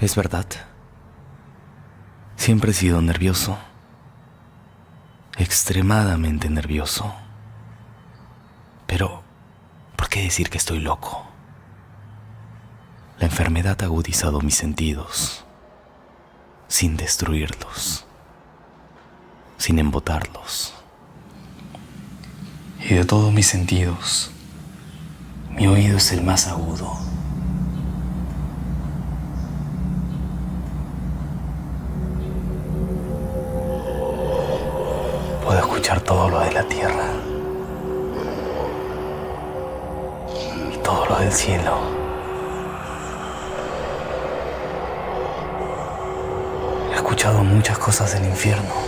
Es verdad. Siempre he sido nervioso. Extremadamente nervioso. Pero, ¿por qué decir que estoy loco? La enfermedad ha agudizado mis sentidos, sin destruirlos, sin embotarlos. Y de todos mis sentidos, mi oído es el más agudo. Puedo escuchar todo lo de la tierra y todo lo del cielo. He escuchado muchas cosas del infierno.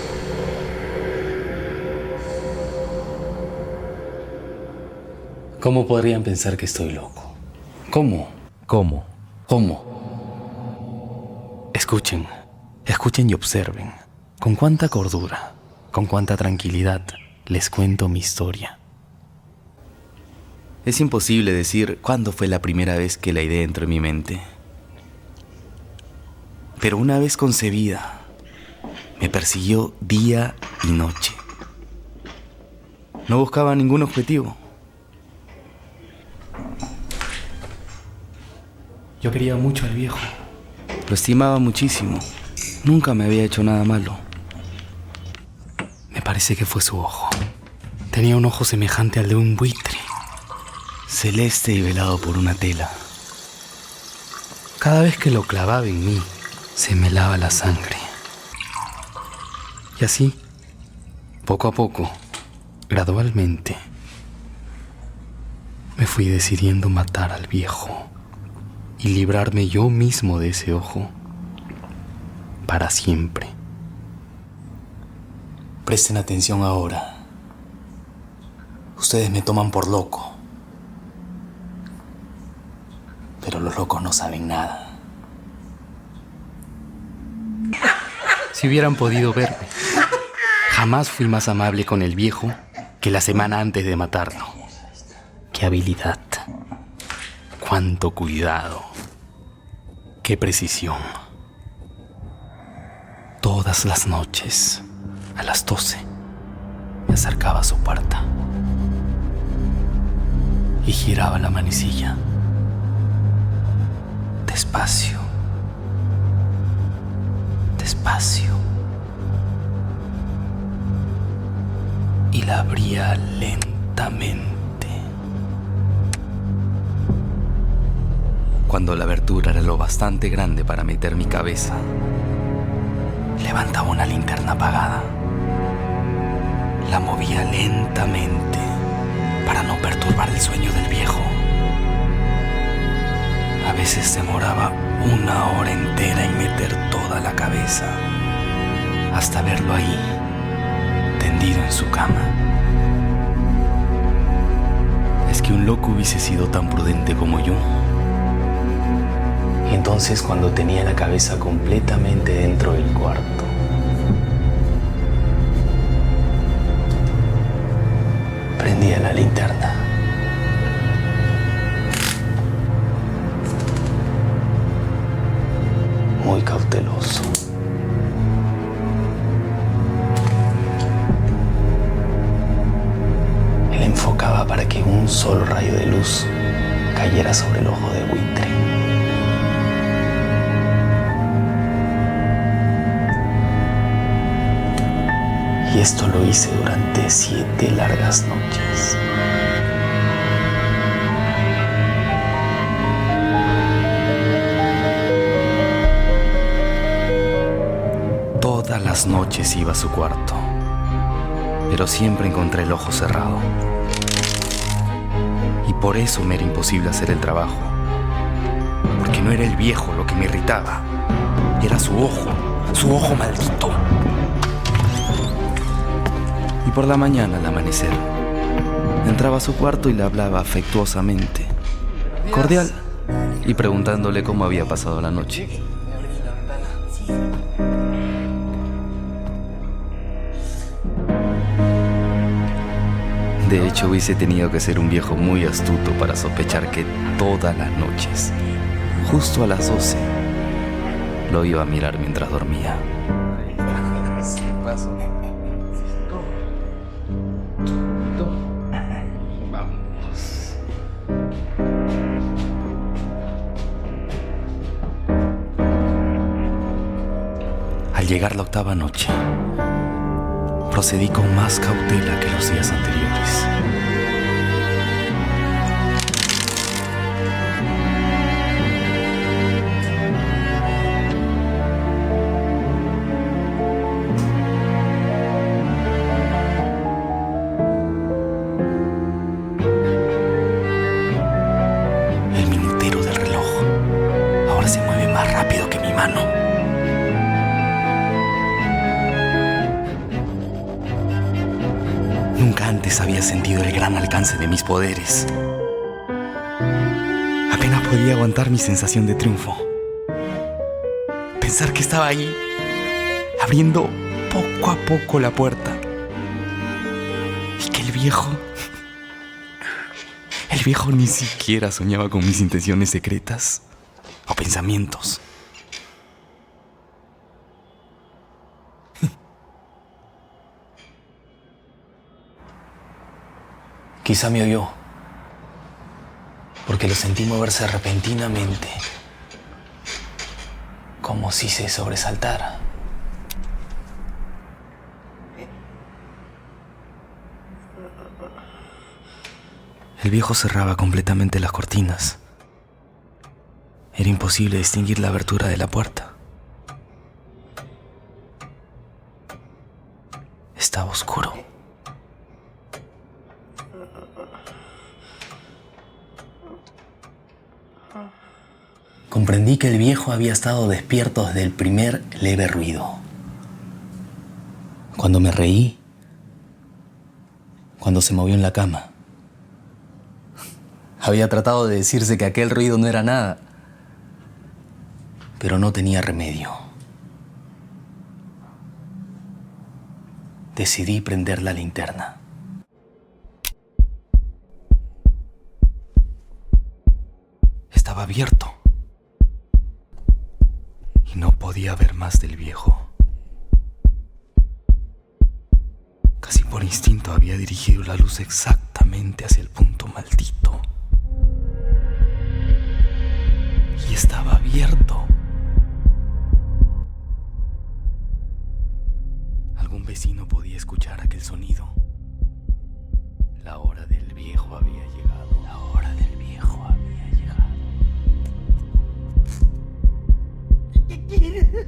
¿Cómo podrían pensar que estoy loco? ¿Cómo? ¿Cómo? Escuchen y observen. Con cuánta cordura, con cuánta tranquilidad les cuento mi historia. Es imposible decir cuándo fue la primera vez que la idea entró en mi mente. Pero una vez concebida, me persiguió día y noche. No buscaba ningún objetivo. Yo quería mucho al viejo. Lo estimaba muchísimo. Nunca me había hecho nada malo. Me parece que fue su ojo. Tenía un ojo semejante al de un buitre, celeste y velado por una tela. Cada vez que lo clavaba en mí, se me helaba la sangre. Y así, poco a poco, gradualmente, me fui decidiendo matar al viejo y librarme yo mismo de ese ojo para siempre. Presten atención ahora. Ustedes me toman por loco, pero los locos no saben nada. Si hubieran podido verme, jamás fui más amable con el viejo que la semana antes de matarlo. ¡Qué habilidad! ¡Cuánto cuidado! ¡Qué precisión! Todas las noches, a las 12, me acercaba a su puerta y giraba la manecilla. Despacio, despacio, y la abría lentamente. Cuando la abertura era lo bastante grande para meter mi cabeza, levantaba una linterna apagada. La movía lentamente para no perturbar el sueño del viejo. A veces demoraba 1 hora entera en meter toda la cabeza, hasta verlo ahí, tendido en su cama. Es que un loco hubiese sido tan prudente como yo. Y entonces, cuando tenía la cabeza completamente dentro del cuarto, prendía la linterna. Muy cauteloso. Él enfocaba para que un solo rayo de luz cayera sobre el ojo de buitre. Y esto lo hice durante 7 largas noches. Todas las noches iba a su cuarto, pero siempre encontré el ojo cerrado. Y por eso me era imposible hacer el trabajo. Porque no era el viejo lo que me irritaba, era su ojo maldito. Y por la mañana, al amanecer, entraba a su cuarto y le hablaba afectuosamente, cordial, y preguntándole cómo había pasado la noche. De hecho, hubiese tenido que ser un viejo muy astuto para sospechar que todas las noches, justo a las 12, Lo iba a mirar mientras dormía. ¿Qué pasó? Vamos. Al llegar la octava noche, procedí con más cautela que los días anteriores. El minutero del reloj ahora se mueve más rápido que mi mano. Nunca antes había sentido el gran alcance de mis poderes. Apenas podía aguantar mi sensación de triunfo. Pensar que estaba ahí, abriendo poco a poco la puerta. Y que el viejo ni siquiera soñaba con mis intenciones secretas o pensamientos. Quizá me oyó, porque lo sentí moverse repentinamente, como si se sobresaltara. El viejo cerraba completamente las cortinas. Era imposible distinguir la abertura de la puerta. Estaba oscuro. Comprendí que el viejo había estado despierto desde el primer leve ruido. Cuando me reí, cuando se movió en la cama. Había tratado de decirse que aquel ruido no era nada, pero no tenía remedio. Decidí prender la linterna. Estaba abierto y no podía ver más del viejo. Casi por instinto había dirigido la luz exactamente hacia el punto maldito. Y estaba abierto. Algún vecino podía escuchar aquel sonido. La hora del viejo había llegado. La hora del viejo había llegado. ¿Qué quieres?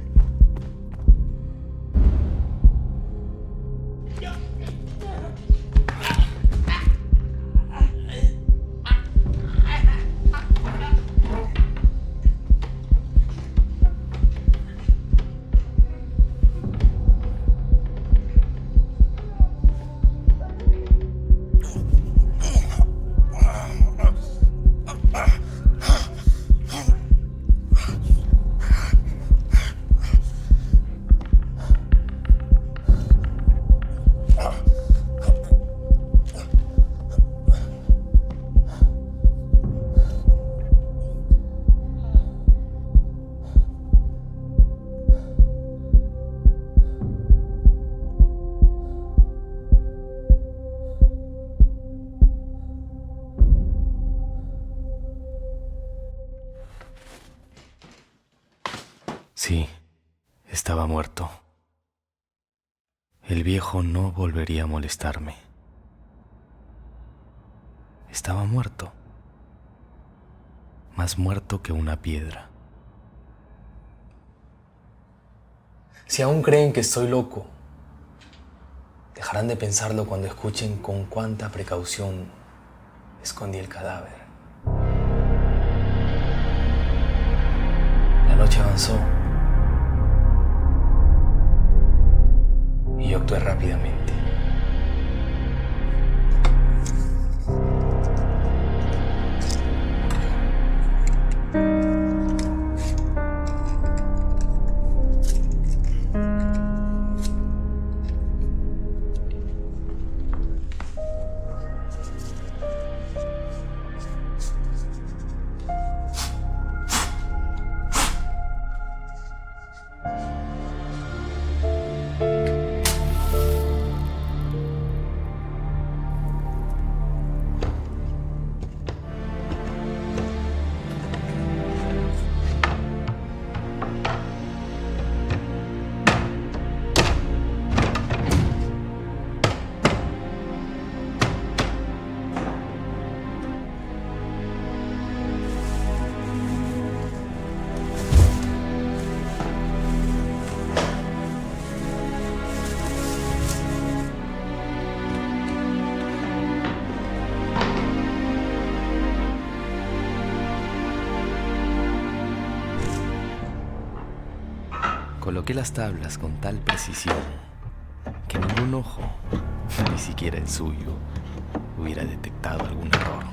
Sí, estaba muerto. El viejo no volvería a molestarme. Estaba muerto. Más muerto que una piedra. Si aún creen que estoy loco, dejarán de pensarlo cuando escuchen con cuánta precaución escondí el cadáver. La noche avanzó y yo actué rápidamente. Coloqué las tablas con tal precisión que ningún ojo, ni siquiera el suyo, hubiera detectado algún error.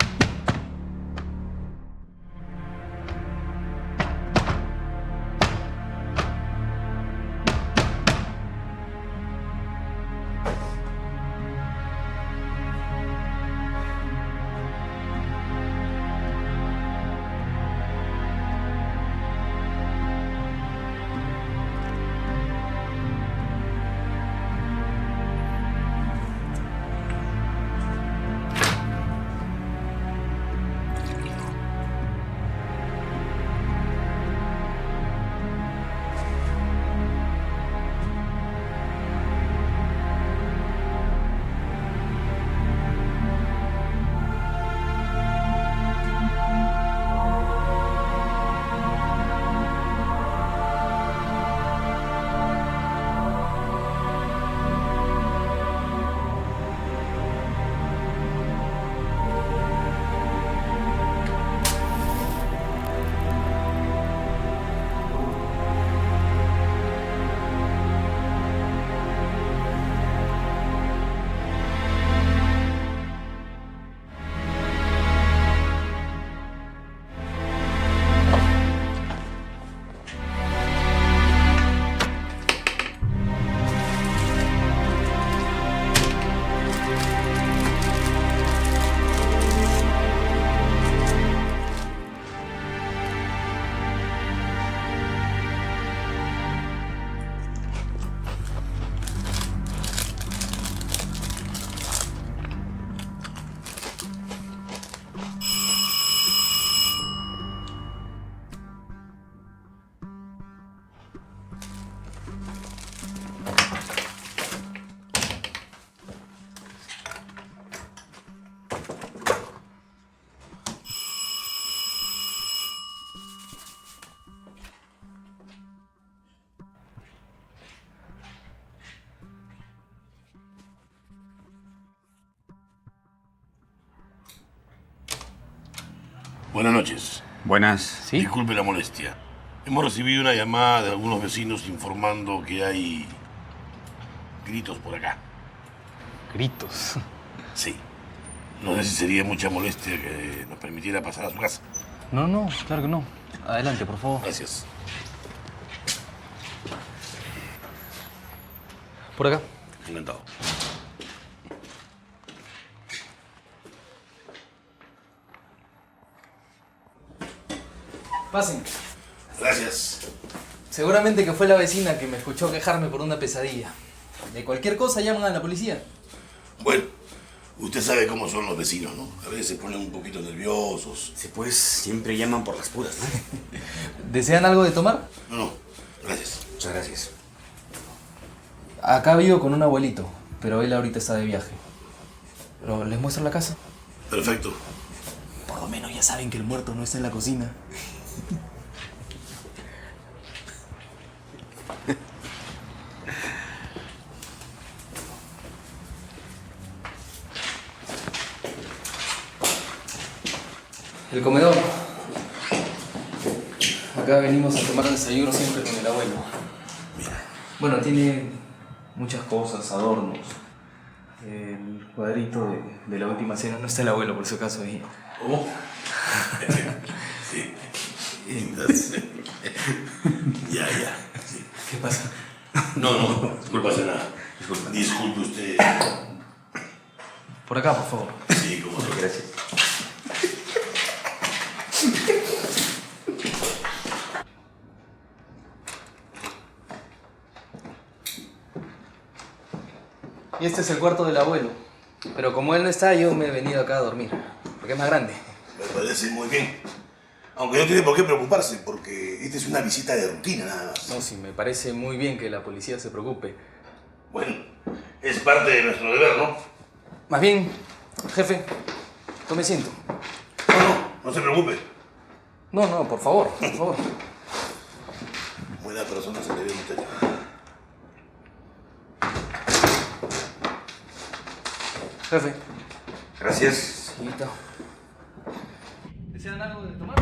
Buenas noches. Buenas. ¿Sí? Disculpe la molestia. Hemos recibido una llamada de algunos vecinos informando que hay gritos por acá. Gritos. Sí. No sé si sería mucha molestia que nos permitiera pasar a su casa. No, no, claro que no. Adelante, por favor. Gracias. Por acá. Encantado. Pasen. Gracias. Seguramente que fue la vecina que me escuchó quejarme por una pesadilla. De cualquier cosa llaman a la policía. Bueno, usted sabe cómo son los vecinos, ¿no? A veces se ponen un poquito nerviosos. Sí, pues siempre llaman por las puras, ¿no? ¿Desean algo de tomar? No, no. Gracias. Muchas gracias. Acá vivo con un abuelito, pero él ahorita está de viaje. ¿Pero les muestro la casa? Perfecto. Por lo menos ya saben que el muerto no está en la cocina. El comedor. Acá venimos a tomar desayuno siempre con el abuelo. Bueno, tiene muchas cosas, adornos. El cuadrito de la última cena. No está el abuelo, por si acaso, ahí. ¿Cómo? Sí. Ya. Sí. ¿Qué pasa? No pasa nada. Disculpe usted. Por acá, por favor. Sí, cómo no. Gracias. Y este es el cuarto del abuelo. Pero como él no está, yo me he venido acá a dormir. Porque es más grande. Me parece muy bien. Aunque no tiene por qué preocuparse, porque esta es una visita de rutina nada más. No, sí, me parece muy bien que la policía se preocupe. Bueno, es parte de nuestro deber, ¿no? Más bien, jefe, tome asiento. No se preocupe. No, por favor, por favor. Buena persona se le ve, muchacho. Jefe. Gracias. Hijito. ¿Desean algo de tomar?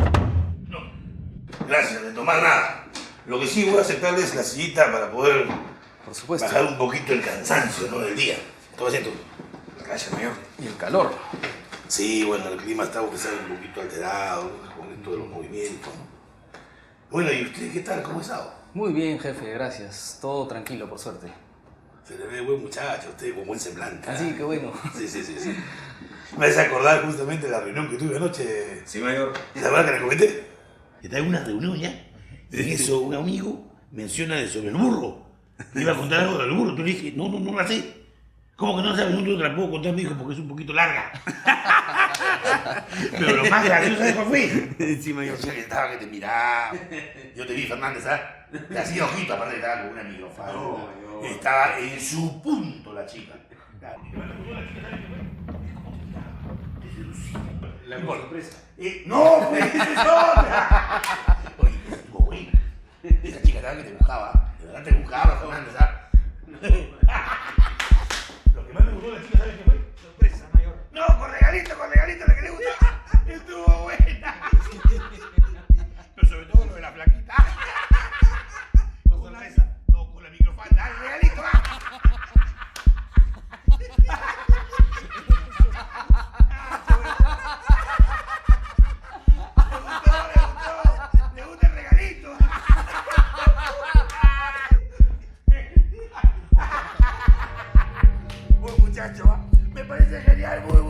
No. Gracias, de tomar nada. Lo que sí voy a aceptarles la sillita para poder Por supuesto. bajar un poquito el cansancio, ¿no? Del día. Toma asiento. Gracias, mayor. Y el calor. Sí, bueno, el clima está un poquito alterado con esto de los movimientos. Bueno, ¿y usted qué tal? ¿Cómo ha estado? Muy bien, jefe, gracias. Todo tranquilo, por suerte. Se le ve buen muchacho, usted con buen semblante. Así que bueno. Sí. Me hace acordar justamente de la reunión que tuve anoche. Sí, mayor. ¿La verdad que le comenté? Que está en una reunión ya. Y en eso un amigo menciona sobre el burro. Me iba a contar algo del burro. Tú le dije, no la sé. ¿Cómo que no sabes? No te la puedo contar, me dijo, porque es un poquito larga. Pero lo más gracioso, ¿sabes cuál fue? Sí, mayor. O sea, que estaba que te miraba. Yo te vi, Fernández, ¿sabes? Te hacía ojito, aparte que estaba con una microfalda. No. Estaba en su punto la chica. La sorpresa. ¡No, pues! ¡Esa es otra! Oye, estuvo buena. Esa chica estaba que te buscaba. De verdad te buscaba, Fernández, ¿sabes? Lo que más me gustó de la chica, ¿sabes qué fue? Sorpresa, mayor. No, con regalito, la que le gusta. Estuvo buena. Pero sobre todo lo de la flaquita. Con sorpresa. No, con la microfalda. ¡El regalito! Le gusta el regalito. Buen muchacho, ¿ah? Me parece genial, muy